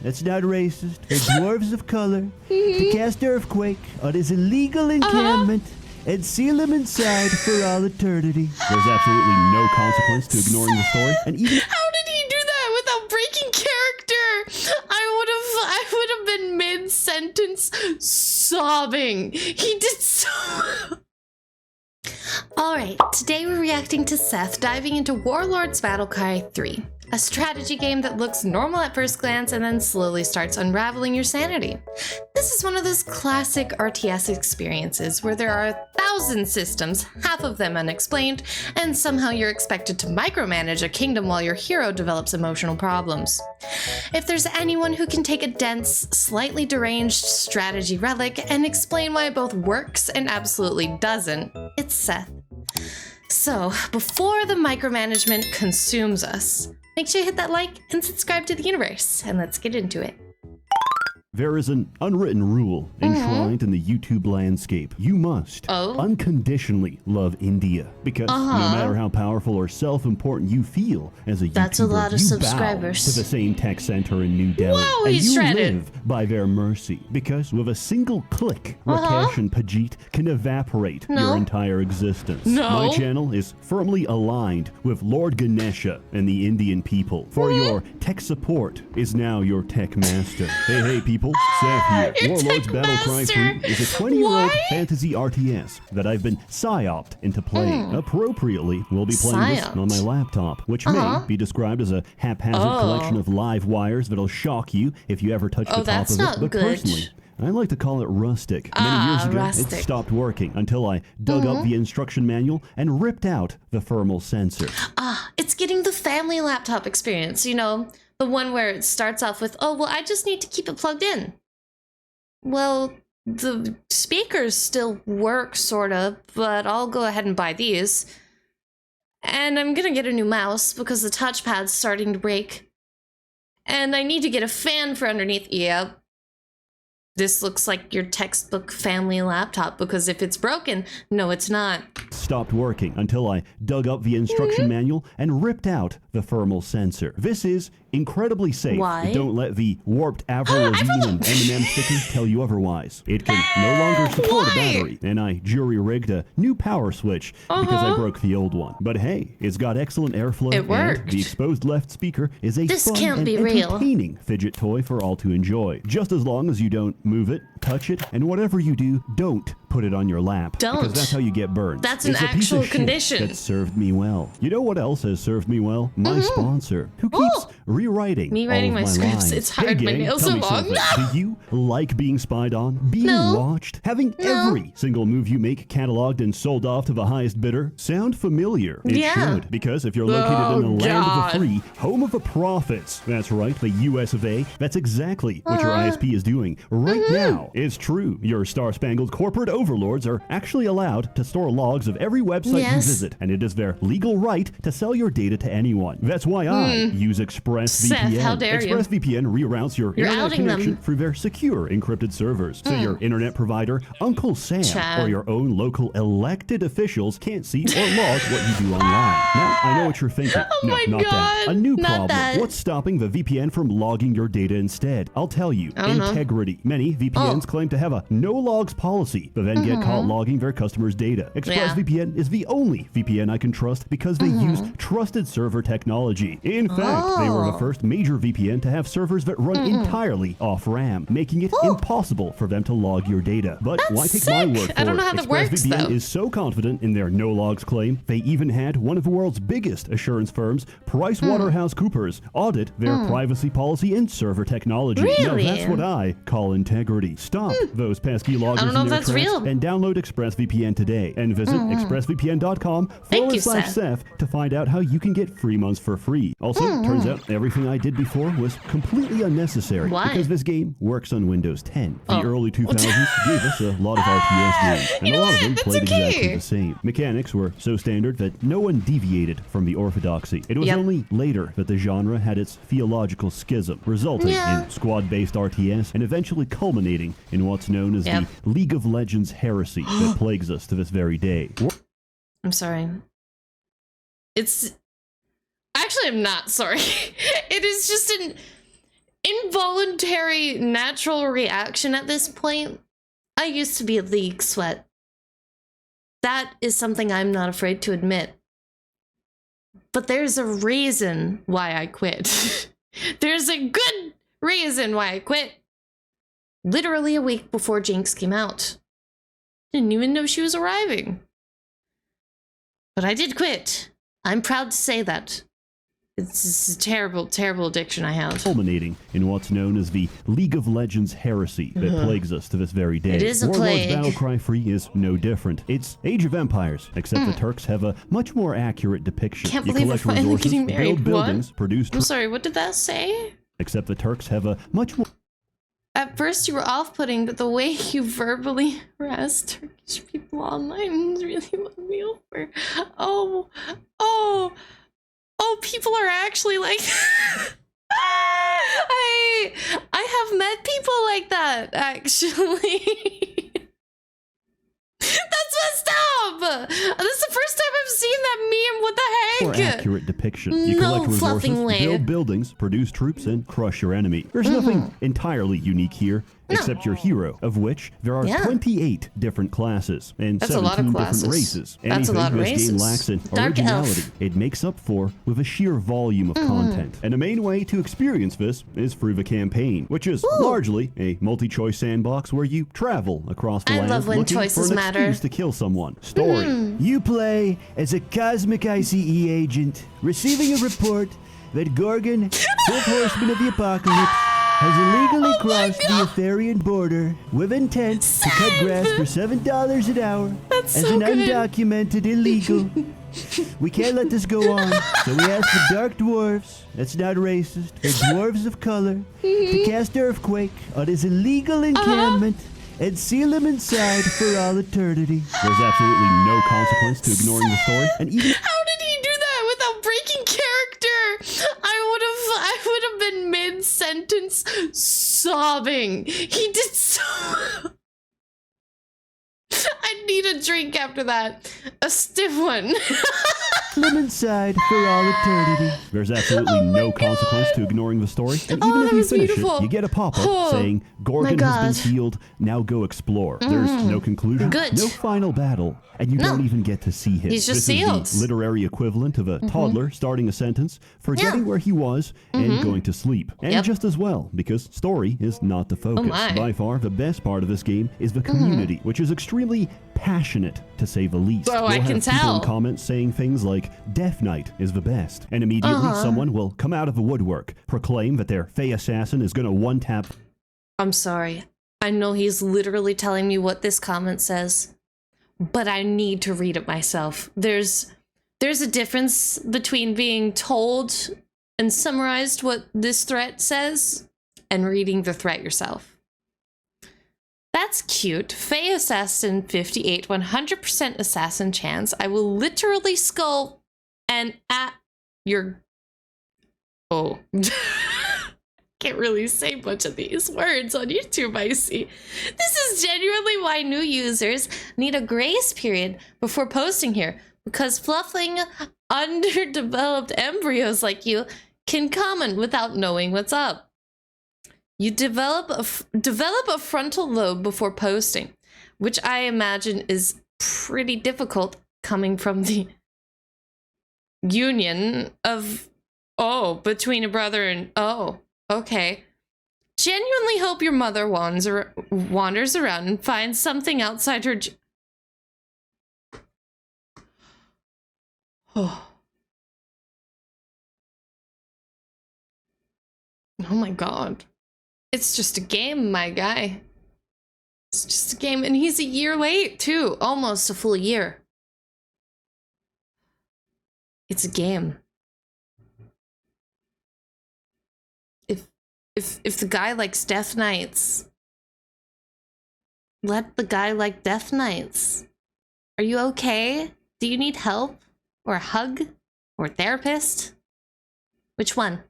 That's not racist. They're dwarves of color to cast earthquake on his illegal encampment and seal him inside for all eternity. There's absolutely no consequence to ignoring the story, and even how did he do that without breaking character? I would have been mid-sentence sobbing. He did so. Alright, today we're reacting to Seth diving into Warlords Battlecry 3, a strategy game that looks normal at first glance and then slowly starts unraveling your sanity. This is one of those classic RTS experiences where there are 1,000 systems, half of them unexplained, and somehow you're expected to micromanage a kingdom while your hero develops emotional problems. If there's anyone who can take a dense, slightly deranged strategy relic and explain why it both works and absolutely doesn't, it's Seth. So, before the micromanagement consumes us, make sure you hit that like and subscribe to the universe, and let's get into it. there is an unwritten rule enshrined in the YouTube landscape. You must unconditionally love India because no matter how powerful or self-important you feel as a YouTuber, that's a lot of you subscribers. bow to the same tech center in New Delhi. Whoa, and he's you shredded. live by their mercy because with a single click, Rakesh and Pajit can evaporate your entire existence. My channel is firmly aligned with Lord Ganesha and the Indian people. For your tech support is now your tech master. Hey people, Seth here. Warlords Battlecry 3 is a 20-year-old fantasy RTS that I've been psyoped into playing. Appropriately, we'll be playing this on my laptop, which may be described as a haphazard collection of live wires that'll shock you if you ever touch the top of it. But personally, I like to call it rustic. Many years ago, it stopped working until I dug up the instruction manual and ripped out the thermal sensor. It's getting the family laptop experience, you know, the one where it starts off with, oh, well, I just need to keep it plugged in. Well, the speakers still work, sort of, but I'll go ahead and buy these. And I'm gonna get a new mouse because the touchpad's starting to break. And I need to get a fan for underneath. Yep. This looks like your textbook family laptop because if it's broken, no, it's not. Stopped working until I dug up the instruction manual and ripped out the thermal sensor. This is incredibly safe. Why? Don't let the warped Avril Lavigne and M&M stickers tell you otherwise. It can no longer support a battery, and I jury-rigged a new power switch because I broke the old one. But hey, it's got excellent airflow. It worked. And the exposed left speaker is a fun and real. entertaining fidget toy for all to enjoy. Just as long as you don't move it, touch it, and whatever you do, don't put it on your lap. Because that's how you get burned. That's it's an a piece actual of shit condition. that served me well. You know what else has served me well? My sponsor, who keeps rewriting me writing all my of scripts. lines. It's hard. Hey, My gang, nails tell are me long. something. Do you like being spied on? Being watched? Having every single move you make cataloged and sold off to the highest bidder? Sound familiar? It should, because if you're located in the land of the free, home of the profits, that's right, the US of A, that's exactly what your ISP is doing right now. It's true. Your star-spangled corporate overlords are actually allowed to store logs of every website you visit, and it is their legal right to sell your data to anyone. That's why I use ExpressVPN. Seth, how dare you. ExpressVPN reroutes your internet connection through their secure encrypted servers, so your internet provider, Uncle Sam, or your own local elected officials can't see or log what you do online. Now, I know what you're thinking. No, not that. A new problem. What's stopping the VPN from logging your data instead? I'll tell you. Integrity. Many VPNs claim to have a no-logs policy, but then get caught logging their customers' data. ExpressVPN is the only VPN I can trust because they use trusted server technology. In fact, they were the first major VPN to have servers that run entirely off RAM, making it impossible for them to log your data. But why take my word for it? I don't know how that works, though. ExpressVPN is so confident in their no-logs claim, they even had one of the world's biggest assurance firms, PricewaterhouseCoopers, audit their privacy policy and server technology. Really? Now, that's what I call integrity. Stop those pesky loggers in their tracks and download ExpressVPN today and visit expressvpn.com/Seth to find out how you can get free months for free. Also, turns out everything I did before was completely unnecessary because this game works on Windows 10. The early 2000s gave us a lot of RTS games, and a lot of them played exactly the same. Mechanics were so standard that no one deviated from the orthodoxy. It was only later that the genre had its theological schism, resulting in squad-based RTS and eventually culminating in what's known as the League of Legends heresy that plagues us to this very day. I'm sorry. Actually, I'm not sorry. It is just involuntary natural reaction at this point. I used to be a league sweat. That is something I'm not afraid to admit. But there's a reason why I quit. There's a good reason why I quit. Literally a week before Jinx came out. Didn't even know she was arriving. But I did quit. I'm proud to say that. It's a terrible, terrible addiction I have. Culminating in what's known as the League of Legends heresy that plagues us to this very day. It is a plague. Warlords Battlecry 3 is no different. It's Age of Empires, except the Turks have a much more accurate depiction. Can't You believe we're collect finally resources, getting married. build buildings, produce... I'm sorry, what did that say? Except the Turks have a much more... At first you were off-putting, but the way you verbally harass Turkish people online really won me over. Oh, people are actually like... I have met people like that, actually. That's messed up! This is the first time I've seen that meme. What the heck? More accurate depiction. You No collect resources, fluffing way. build buildings, produce troops, and crush your enemy. There's nothing entirely unique here, except your hero, of which there are 28 different classes and That's a lot of 17 classes. different races. That's a lot of Anything this game races. lacks in Dark originality, elf. it makes up for with a sheer volume of content. And the main way to experience this is through the campaign, which is largely a multi-choice sandbox where you travel across the I land love when looking choices for an matter. excuse to kill someone. Story. You play as a cosmic ICE agent, receiving a report that Gorgon, fifth horseman of the apocalypse, has illegally crossed the Etherian border with intent to cut grass for $7 an hour That's as so an good. undocumented illegal. We can't let this go on, so we ask the dark dwarves, that's not racist, the dwarves of color, to cast Earthquake on his illegal encampment and seal him inside for all eternity. There's absolutely no consequence to ignoring the story, and even... How did he do that without breaking character? I would have been mid-sentence sobbing. He did so... I need a drink after that. A stiff one. him inside for all eternity. There's absolutely no consequence to ignoring the story, and even if that you was finish beautiful. it, you get a pop-up Oh, saying, Gorgon my has been God. healed, now go explore. There's no conclusion, Good. no final battle, and you No. don't even get to see him. He's just this sealed. is the literary equivalent of a toddler starting a sentence, forgetting where he was, and going to sleep. And Yep. just as well, because story is not the focus. my. By far, the best part of this game is the community, which is extremely passionate, to say the least. Oh, I You'll can have people in tell. comments saying things like, Death Knight is the best. And immediately someone will come out of the woodwork, proclaim that their Fey Assassin is going to one-tap. I'm sorry. I know he's literally telling me what this comment says, but I need to read it myself. There's a difference between being told and summarized what this threat says and reading the threat yourself. That's cute. Fey Assassin 58, 100% assassin chance. I will literally skull and at your... Oh. Can't really say much of these words on YouTube, I see. This is genuinely why new users need a grace period before posting here, because fluffing underdeveloped embryos like you can comment without knowing what's up. You develop a frontal lobe before posting, which I imagine is pretty difficult coming from the union of, between a brother and, okay. Genuinely hope your mother wanders around and finds something outside her... Oh my god. It's just a game, my guy. It's just a game, and he's a year late, too. Almost a full year. It's a game. If the guy likes Death Knights, let the guy like Death Knights. Are you okay? Do you need help? Or a hug? Or a therapist? Which one?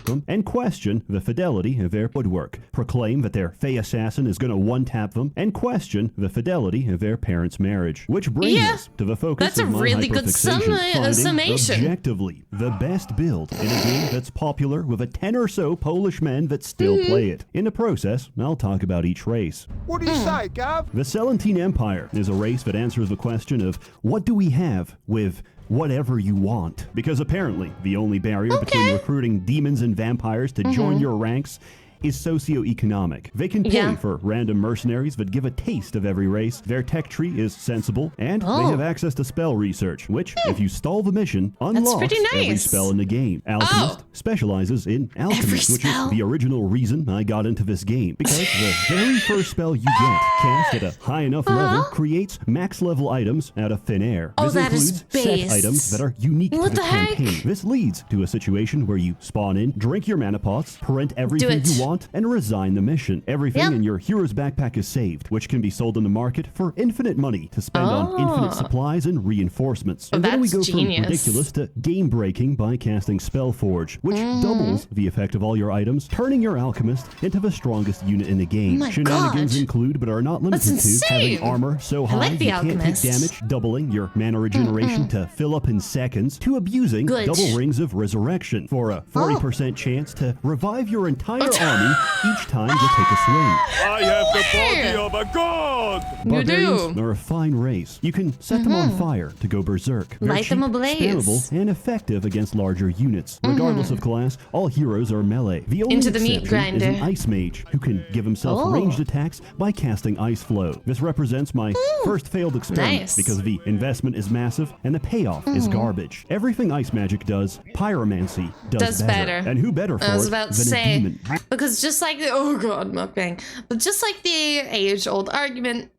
them, and question the fidelity of their woodwork, proclaim that their fey assassin is going to one-tap them, and question the fidelity of their parents' marriage. Which brings us to the focus of my really good hyperfixation, summation. Objectively the best build in a game that's popular with a 10 or so Polish men that still play it. In the process, I'll talk about each race. What do you say, Gav? The Selentine Empire is a race that answers the question of what do we have with whatever you want? Because apparently the only barrier between recruiting demons and vampires to join your ranks is socioeconomic. They can pay for random mercenaries that give a taste of every race. Their tech tree is sensible, and they have access to spell research, which, if you stall the mission, unlocks every spell in the game. Alchemist specializes in alchemy, which is the original reason I got into this game, because the very first spell you get, cast at a high enough level, creates max level items out of thin air. This includes set items that are unique to the campaign. This leads to a situation where you spawn in, drink your mana pots, print everything you want, and resign the mission. Everything in your hero's backpack is saved, which can be sold in the market for infinite money to spend on infinite supplies and reinforcements. And then we go from ridiculous to game-breaking by casting Spellforge, which doubles the effect of all your items, turning your alchemist into the strongest unit in the game. Shenanigans include, but are not limited to, having armor so high you can't take damage, doubling your mana regeneration to fill up in seconds, to abusing double rings of resurrection for a 40% chance to revive your entire army each time you take a swing. I have the body of a god! Barbarians are a fine race. You can set them on fire to go berserk. They're Light them ablaze. spammable, and effective against larger units. Regardless of class, all heroes are melee. The only Into the meat exception is grinder. an ice mage who can give himself ranged attacks by casting ice flow. This represents my first failed experiment because the investment is massive and the payoff is garbage. Everything ice magic does, pyromancy does better. And who better for it than a demon? Because just like the mukbang, but just like the age-old argument,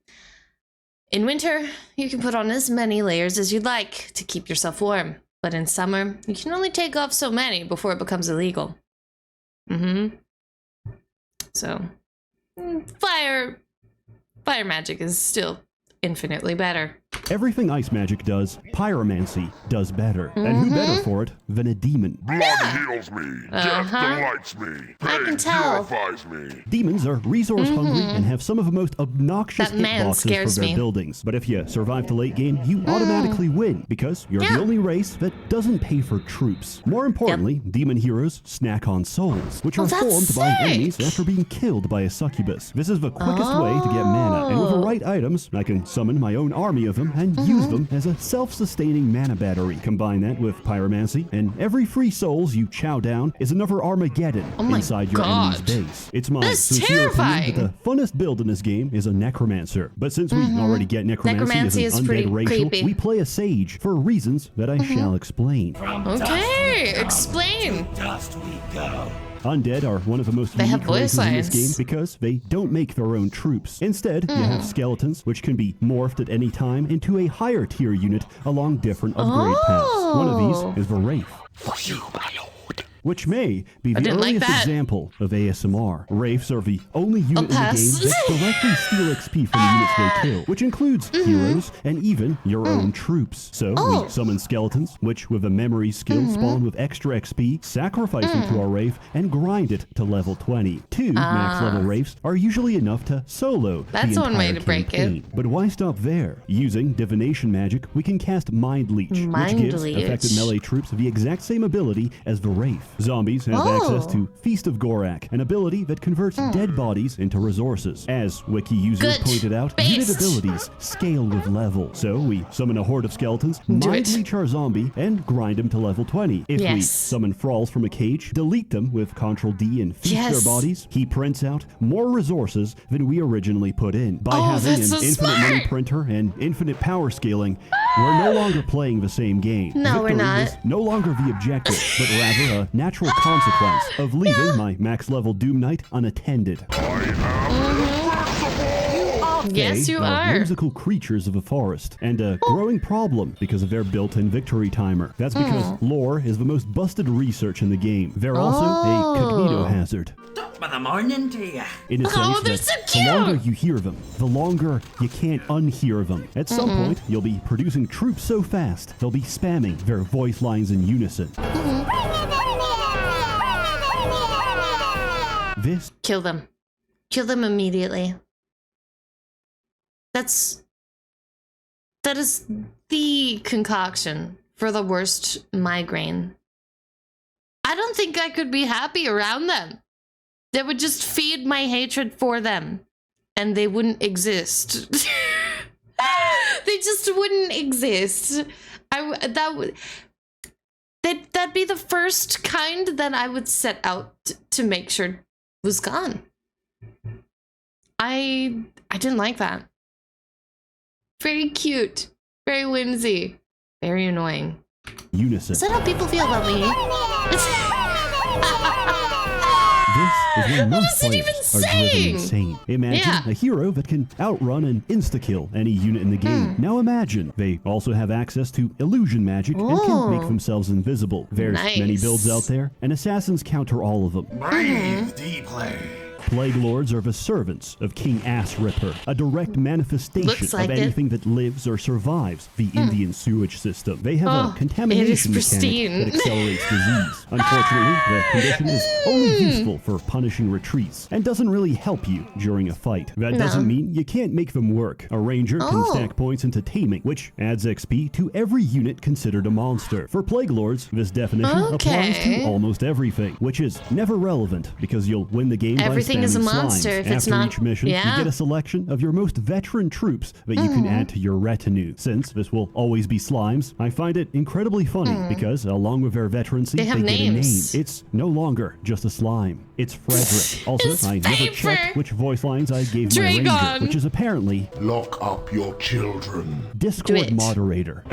in winter you can put on as many layers as you'd like to keep yourself warm, but in summer you can only take off so many before it becomes illegal. So fire magic is still infinitely better. Everything ice magic does, pyromancy does better. And who better for it than a demon? Blood heals me. Death delights me. I can Pain tell. purifies me. Demons are resource hungry and have some of the most obnoxious That man hitboxes for scares their me. buildings. But if you survive to late game, you automatically win because you're the only race that doesn't pay for troops. More importantly, demon heroes snack on souls, which are formed by enemies after being killed by a succubus. This is the quickest way to get mana, and with the right items, I can summon my own army of them and use them as a self-sustaining mana battery. Combine that with pyromancy, and every free souls you chow down is another Armageddon inside your enemy's base. It's my sincere opinion that the funnest build in this game is a necromancer. But since we already get necromancy as an undead racial, we play a sage for reasons that I shall explain. Okay, explain. Dust we go. Undead are one of the most They have unique voice races in this lines. game because they don't make their own troops. Instead, you have skeletons, which can be morphed at any time into a higher tier unit along different upgrade paths. One of these is the Wraith, which may be the earliest example of ASMR. Wraiths are the only unit in the game that directly steal XP from the units they kill, which includes heroes and even your own troops. So we summon skeletons, which with a memory skill spawn with extra XP, sacrifice them to our Wraith, and grind it to level 20. 2 max level Wraiths are usually enough to solo That's the one way entire to break it. campaign. But why stop there? Using divination magic, we can cast Mind Leech, which gives affected melee troops the exact same ability as the Wraith. Zombies have access to Feast of Gorak, an ability that converts dead bodies into resources. As wiki users pointed out, unit abilities scale with level. So we summon a horde of skeletons, Mind Leech our zombie, and grind them to level 20. If we summon thralls from a cage, delete them with Ctrl D and feast their bodies, he prints out more resources than we originally put in. By having an infinite money printer and infinite power scaling, we're no longer playing the same game. No, we're not. Is no longer the objective, but rather a natural consequence of leaving my max level Doom Knight unattended. Yes, you are. Whimsical creatures of the forest, and a growing problem because of their built-in victory timer. That's because lore is the most busted research in the game. They're also a cognito hazard. Top of the morning to you. In a sense they're that so the cute. longer you hear them, the longer you can't unhear them. At some point, you'll be producing troops so fast, they'll be spamming their voice lines in unison. This... Kill them. Kill them immediately. That is the concoction for the worst migraine. I don't think I could be happy around them. That would just feed my hatred for them. And they wouldn't exist. They just wouldn't exist. That'd be the first kind that I would set out to make sure was gone. I didn't like that. Very cute, very whimsy, very annoying. Unison. Is that how people feel about me? This is when most What is it even players are driven saying? insane. Imagine a hero that can outrun and insta-kill any unit in the game. Now imagine they also have access to illusion magic and can make themselves invisible. There's many builds out there, and assassins counter all of them. Breathe deeply. Plague Lords are the servants of King Ass Ripper, a direct manifestation like of anything that lives or survives the Indian sewage system. They have a contamination mechanic that accelerates disease. Unfortunately, the condition is only useful for punishing retreats and doesn't really help you during a fight. That doesn't mean you can't make them work. A ranger can stack points into taming, which adds XP to every unit considered a monster. For Plague Lords, this definition applies to almost everything, which is never relevant because you'll win the game by is a monster slimes. if it's After not. each mission, you get a selection of your most veteran troops that you can add to your retinue. Since this will always be slimes, I find it incredibly funny because along with their veterancy, they get a name. It's no longer just a slime. It's Frederick. Also, I never checked which voice lines I gave my ranger, which is apparently Lock up your children. Discord moderator.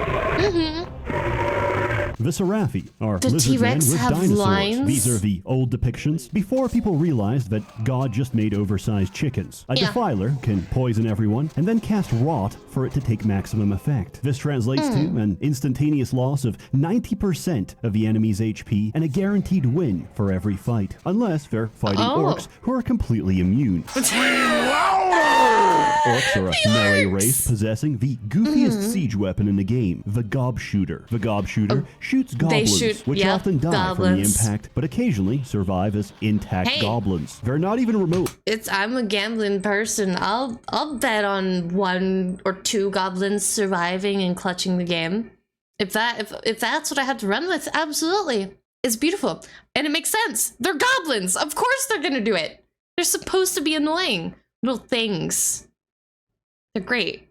The Seraphi are The lizard men T-Rex with have dinosaurs. lines? These are the old depictions before people realized that God just made oversized chickens. A defiler can poison everyone and then cast rot for it to take maximum effect. This translates to an instantaneous loss of 90% of the enemy's HP and a guaranteed win for every fight, unless they're fighting orcs who are completely immune. Orcs are a melee race possessing the goofiest siege weapon in the game, the Gob Shooter. The Gob Shooter shoots goblins, which often die from the impact, but occasionally survive as intact goblins. They're not even remote. I'm a gambling person. I'll bet on 1 or 2 goblins surviving and clutching the game. If that's what I had to run with, absolutely. It's beautiful. And it makes sense. They're goblins. Of course they're gonna do it. They're supposed to be annoying little things. They're great.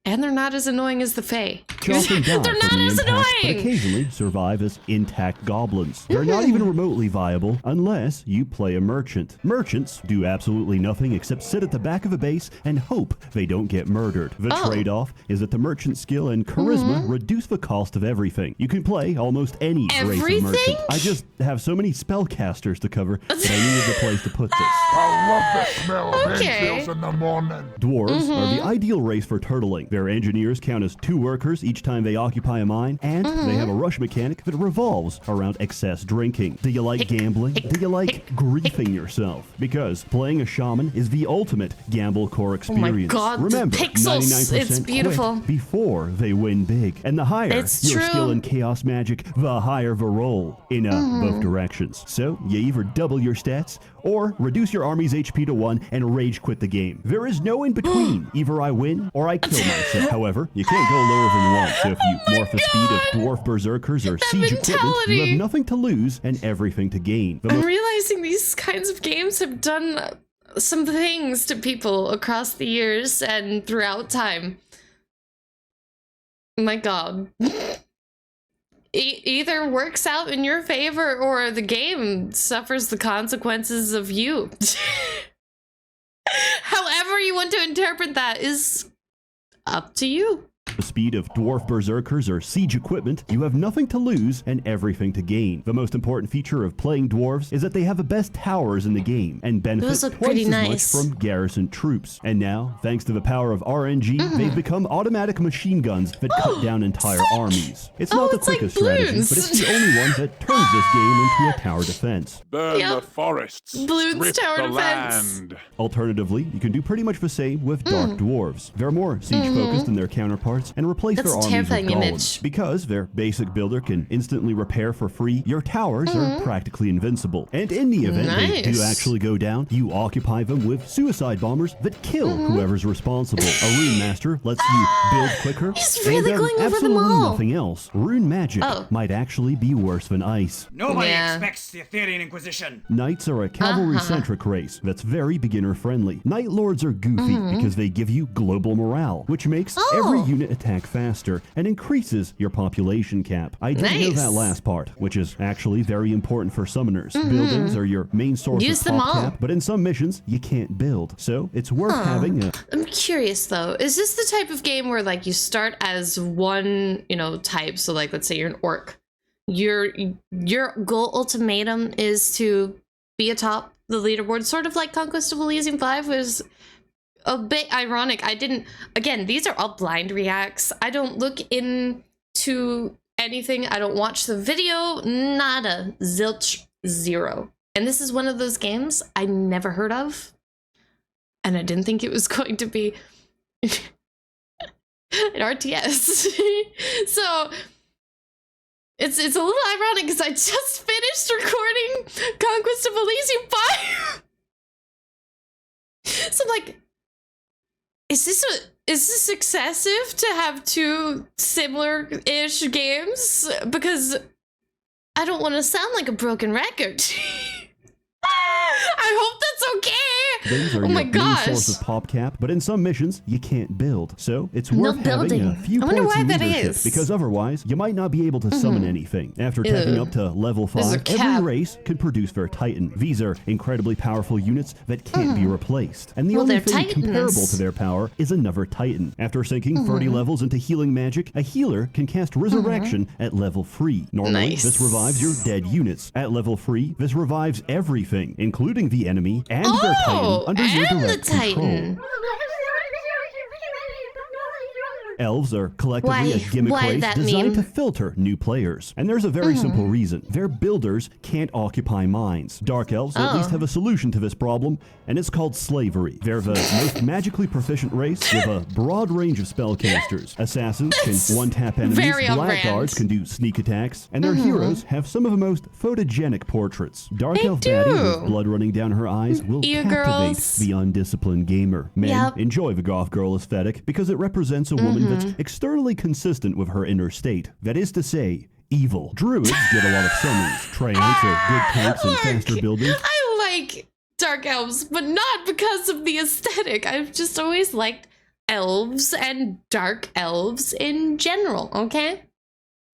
And they're not as annoying as the Fae. They're not as annoying! But occasionally survive as intact goblins. They're not even remotely viable unless you play a merchant. Merchants do absolutely nothing except sit at the back of a base and hope they don't get murdered. The trade-off is that the merchant skill and charisma reduce the cost of everything. You can play almost any race of merchant. I just have so many spellcasters to cover that I needed a place to put this. I love the smell of eggshells in the morning. Dwarves are the ideal race for turtling. Their engineers count as 2 workers each time they occupy a mine, and they have a rush mechanic that revolves around excess drinking. Do you like gambling? Do you like griefing yourself? Because playing a shaman is the ultimate gamble core experience. Oh my god, remember, the pixels, 99% it's beautiful. quit before they win big. And the higher your skill in chaos magic, the higher the roll in both directions. So you either double your stats or reduce your army's HP to 1 and rage quit the game. There is no in between. Either I win or I kill myself. However, you can't go lower than 1. So if you morph the speed of dwarf berserkers or siege equipment, you have nothing to lose and everything to gain. I'm realizing these kinds of games have done some things to people across the years and throughout time. My god. Either works out in your favor or the game suffers the consequences of you. However you want to interpret that is up to you. The speed of dwarf berserkers or siege equipment, you have nothing to lose and everything to gain. The most important feature of playing dwarves is that they have the best towers in the game and benefit twice as much from garrison troops. And now, thanks to the power of RNG, they've become automatic machine guns that cut down entire armies. It's not the quickest strategy, but it's the only one that turns this game into a tower defense. Burn the forests. Bloons tower defense. Land. Alternatively, you can do pretty much the same with dark dwarves. They're more siege focused than their counterparts and replace That's their a armies with terrifying golems. image. Because their basic builder can instantly repair for free, your towers are practically invincible. And in the event they do actually go down, you occupy them with suicide bombers that kill whoever's responsible. A rune master lets you build quicker. He's really going over them absolutely all. nothing else. Rune magic might actually be worse than ice. Nobody expects the Ethereal Inquisition. Knights are a cavalry-centric race that's very beginner-friendly. Knight Lords are goofy because they give you global morale, which makes every unit attack faster and increases your population cap. I didn't know that last part, which is actually very important for summoners. Buildings are your main source Use of them top all. cap, but in some missions, you can't build. So it's worth having a... I'm curious though, is this the type of game where like you start as one, type? So like, let's say you're an orc. Your goal ultimatum is to be atop the leaderboard, sort of like Conquest of Elysium 5 was a bit ironic. Again, these are all blind reacts. I don't look into anything. I don't watch the video. Nada. Zilch. Zero. And this is one of those games I never heard of. And I didn't think it was going to be an RTS. So it's a little ironic because I just finished recording Conquest of Elysium 5. So I'm like, is this excessive to have two similar-ish games? Because I don't want to sound like a broken record. I hope that's okay. Those are oh my your gosh. main source of pop cap, but in some missions, you can't build. So it's No worth having building. a few I wonder points why in that leadership, is. because otherwise, you might not be able to summon anything. After tapping up to level There's a 5, cap. every race can produce their Titan. These are incredibly powerful units that can't be replaced. And the Well, only they're thing Titans. comparable to their power is another Titan. After sinking 30 levels into healing magic, a healer can cast Resurrection at level 3. Normally, Nice. this revives your dead units. At level 3, this revives everything, including the enemy and their Titan under your and the direct control. Titan. Elves are collectively Why- a gimmick why race that designed meme? to filter new players. And there's a very simple reason. Their builders can't occupy mines. Dark Elves at least have a solution to this problem, and it's called slavery. They're the most magically proficient race with a broad range of spellcasters. Assassins can one-tap enemies, very on blackguards brand. can do sneak attacks, and their heroes have some of the most photogenic portraits. Dark They Elf baddie do. with blood running down her eyes will Ear captivate girls. the undisciplined gamer. Men Yep. enjoy the goth girl aesthetic because it represents a woman that's externally consistent with her inner state. That is to say, evil. Druids get a lot of summons. Triumphs are good tanks and faster buildings. I like dark elves, but not because of the aesthetic. I've just always liked elves and dark elves in general, okay?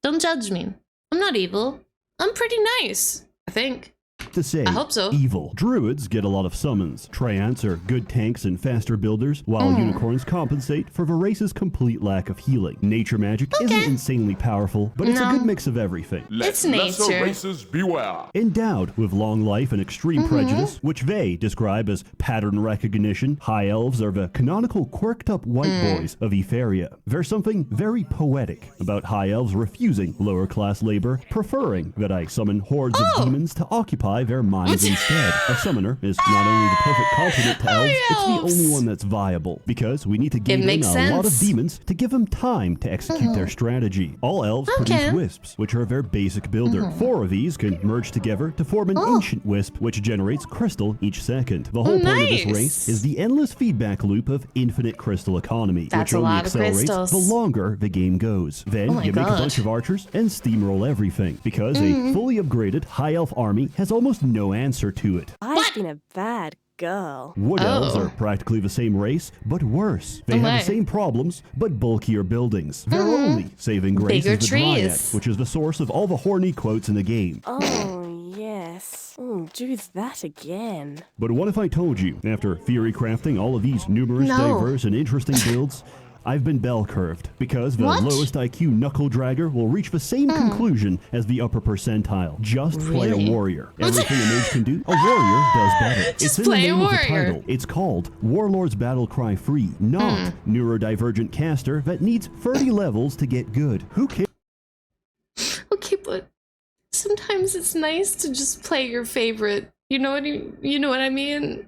Don't judge me. I'm not evil. I'm pretty nice, I think. To say, I hope so. evil. Druids get a lot of summons. Triants are good tanks and faster builders, while unicorns compensate for the race's complete lack of healing. Nature magic isn't insanely powerful, but it's a good mix of everything. It's lesser nature. races beware. Endowed with long life and extreme prejudice, which they describe as pattern recognition, high elves are the canonical quirked-up white boys of Etheria. There's something very poetic about high elves refusing lower-class labor, preferring that I summon hordes of demons to occupy their minds instead. A summoner is not only the perfect complement to elves, it's the elves. only one that's viable, because we need to gain in a makes lot of sense. demons to give them time to execute their strategy. All elves produce wisps, which are their basic builder. 4 of these can merge together to form an ancient wisp, which generates crystal each second. The whole point of this Nice. race is the endless feedback loop of infinite crystal economy, That's which a only lot of accelerates crystals. the longer the game goes. Then my you make a God. bunch of archers and steamroll everything, because a fully upgraded high elf army has almost no answer to it. I've been a bad girl. Wood elves are practically the same race, but worse. They have my. the same problems, but bulkier buildings. Their only saving grace Bigger is the Dryad, trees. which is the source of all the horny quotes in the game. Oh, yes. Do that again. But what if I told you, after theory crafting all of these numerous, No. diverse, and interesting builds, I've been bell curved, because the What? lowest IQ knuckle dragger will reach the same conclusion as the upper percentile. Just play Really? a warrior. Everything a mage can do, a warrior does better. Just it's in play the a name of the warrior. title. It's called Warlords Battlecry Free, not neurodivergent caster that needs 30 levels to get good. Who cares? Okay, but sometimes it's nice to just play your favorite. You know what I mean?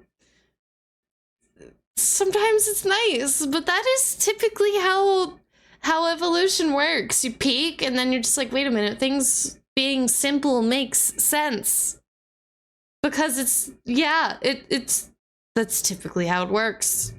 Sometimes it's nice, but that is typically how how evolution works. You peak and then you're just like, wait a minute, things being simple makes sense. Because it's, yeah, that's typically how it works.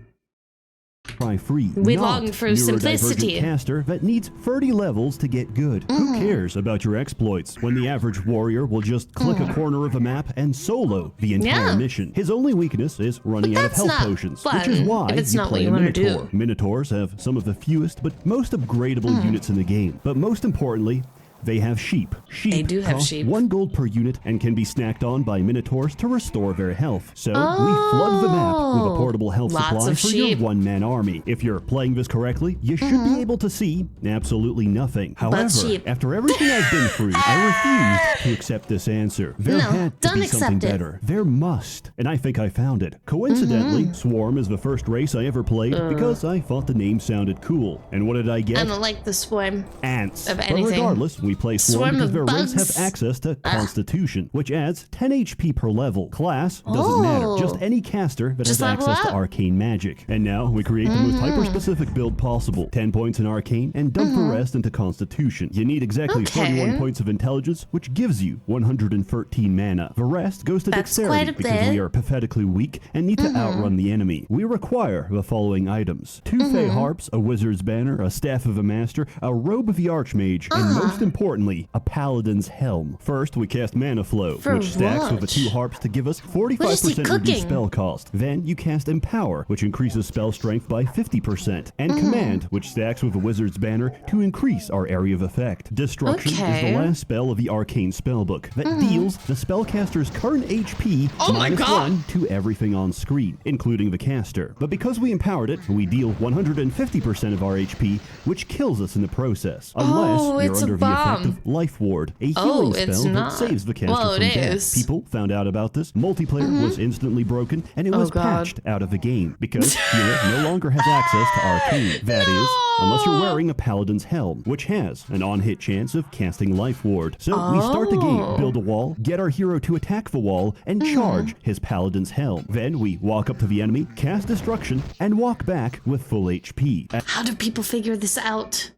Free. We long for simplicity. Caster that needs 30 levels to get good. Who cares about your exploits when the average warrior will just click a corner of a map and solo the entire mission? His only weakness is running out of health potions, which is why you play a Minotaur. Minotaurs have some of the fewest but most upgradable units in the game. But most importantly, they have sheep. Sheep do have cost sheep. 1 gold per unit and can be snacked on by Minotaurs to restore their health. So we flood the map with a portable health supply for your one-man army. If you're playing this correctly, you should be able to see absolutely nothing. However, after everything I've been through, I refuse to accept this answer. There had to be something better. There must. And I think I found it. Coincidentally, Swarm is the first race I ever played because I thought the name sounded cool. And what did I get? I don't like the Swarm. Ants. Of But anything. regardless, we play Swarm because their bugs. ranks have access to Constitution, which adds 10 HP per level. Class doesn't matter, just any caster that has access to arcane magic. And now we create the most hyper-specific build possible. 10 points in arcane and dump the rest into Constitution. You need exactly 31 points of intelligence, which gives you 113 mana. The rest goes to dexterity because we are pathetically weak and need to outrun the enemy. We require the following items: 2 Fey Harps, a Wizard's Banner, a Staff of the Master, a Robe of the Archmage, and most importantly, a Paladin's Helm. First, we cast Mana Flow, which stacks with the 2 harps to give us 45% reduced spell cost. Then you cast Empower, which increases spell strength by 50%, and Command, which stacks with the Wizard's Banner to increase our area of effect. Destruction is the last spell of the Arcane Spellbook that deals the spellcaster's current HP -1 to everything on screen, including the caster. But because we empowered it, we deal 150% of our HP, which kills us in the process, unless you're under the effect of Life Ward, a healing spell that saves the caster from death. People found out about this, multiplayer was instantly broken, and it was patched out of the game because Healer no longer has access to Arcane. That is, unless you're wearing a Paladin's Helm, which has an on-hit chance of casting Life Ward. So we start the game, build a wall, get our hero to attack the wall, and charge his Paladin's Helm. Then we walk up to the enemy, cast Destruction, and walk back with full HP. How do people figure this out?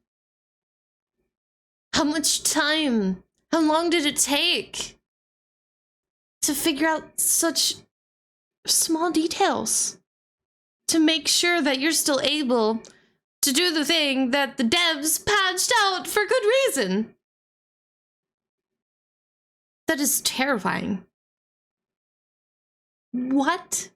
How much time? How long did it take to figure out such small details? To make sure that you're still able to do the thing that the devs patched out for good reason. That is terrifying. What?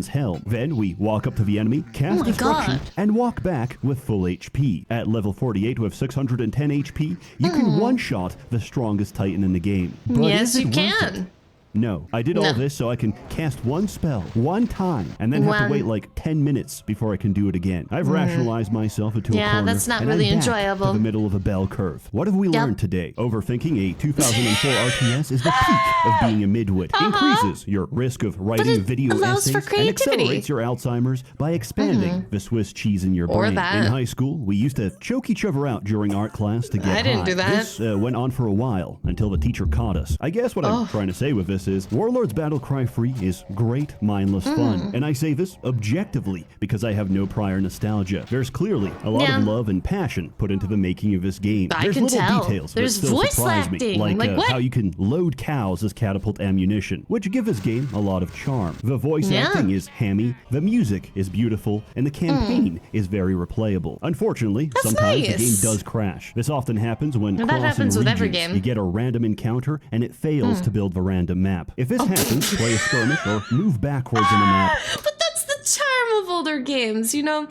Helm. Then we walk up to the enemy, cast Destruction, and walk back with full HP. At level 48 with 610 HP, you can one-shot the strongest Titan in the game. But yes, you can. No, I did all this so I can cast one spell, one time, and then have to wait like 10 minutes before I can do it again. I've rationalized myself into a corner, that's not and really I'm back enjoyable. to the middle of a bell curve. What have we learned today? Overthinking a 2004 RTS is the peak of being a midwit. Increases your risk of writing video essays and accelerates your Alzheimer's by expanding the Swiss cheese in your brain. In high school, we used to choke each other out during art class to get high. I didn't do that. This went on for a while until the teacher caught us. I guess what I'm trying to say with this is Warlords Battlecry Free is great, mindless fun. And I say this objectively because I have no prior nostalgia. There's clearly a lot of love and passion put into the making of this game. There's little details that still surprise me, like how you can load cows as catapult ammunition, which give this game a lot of charm. The voice acting is hammy, the music is beautiful, and the campaign is very replayable. Unfortunately, sometimes the game does crash. This often happens when crossing regions, you get a random encounter and it fails to build the random map. If this happens, play a skirmish or move backwards in the map. But that's the charm of older games, you know?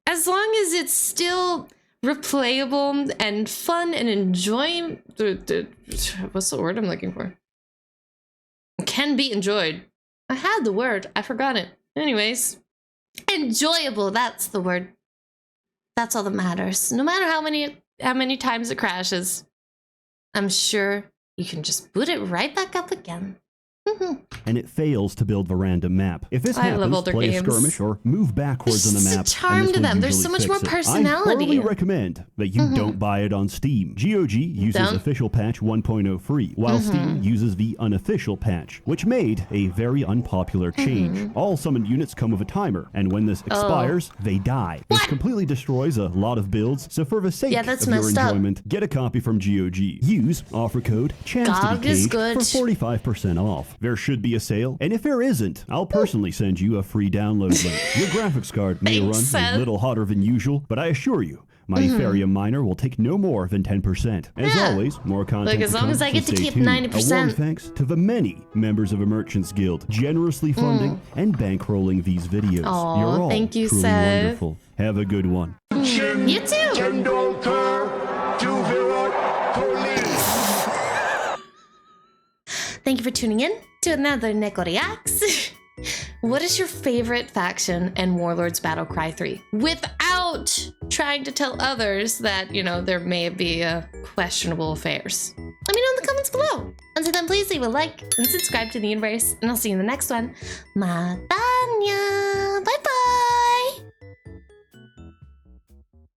As long as it's still replayable and fun and enjoying... What's the word I'm looking for? Can be enjoyed. I had the word. I forgot it. Anyways. Enjoyable, that's the word. That's all that matters. No matter how many times it crashes, I'm sure you can just boot it right back up again. and it fails to build the random map. If this happens, play a skirmish or move backwards on the map. There's a charm to them. There's so much more personality. I thoroughly recommend that you don't buy it on Steam. GOG uses official patch 1.0 free, while Steam uses the unofficial patch, which made a very unpopular change. All summoned units come with a timer, and when this expires, they die. This completely destroys a lot of builds, so for the sake of your enjoyment, get a copy from GOG. Use offer code CHANCE for 45% off. There should be a sale, and if there isn't, I'll personally send you a free download link. Your graphics card may run a little hotter than usual, but I assure you, my Ethereum miner will take no more than 10%. As always, more content. Look, as long as I get to keep 90%. A warm thanks to the many members of the Merchants Guild generously funding and bankrolling these videos. Aww, you're all thank you, truly Seth. wonderful. Have a good one. You too. Thank you for tuning in to another Neko Reacts. What is your favorite faction in Warlords Battlecry 3? Without trying to tell others that, you know, there may be questionable affairs. Let me know in the comments below. Until then, please leave a like and subscribe to the universe, and I'll see you in the next one. Matanya. Bye.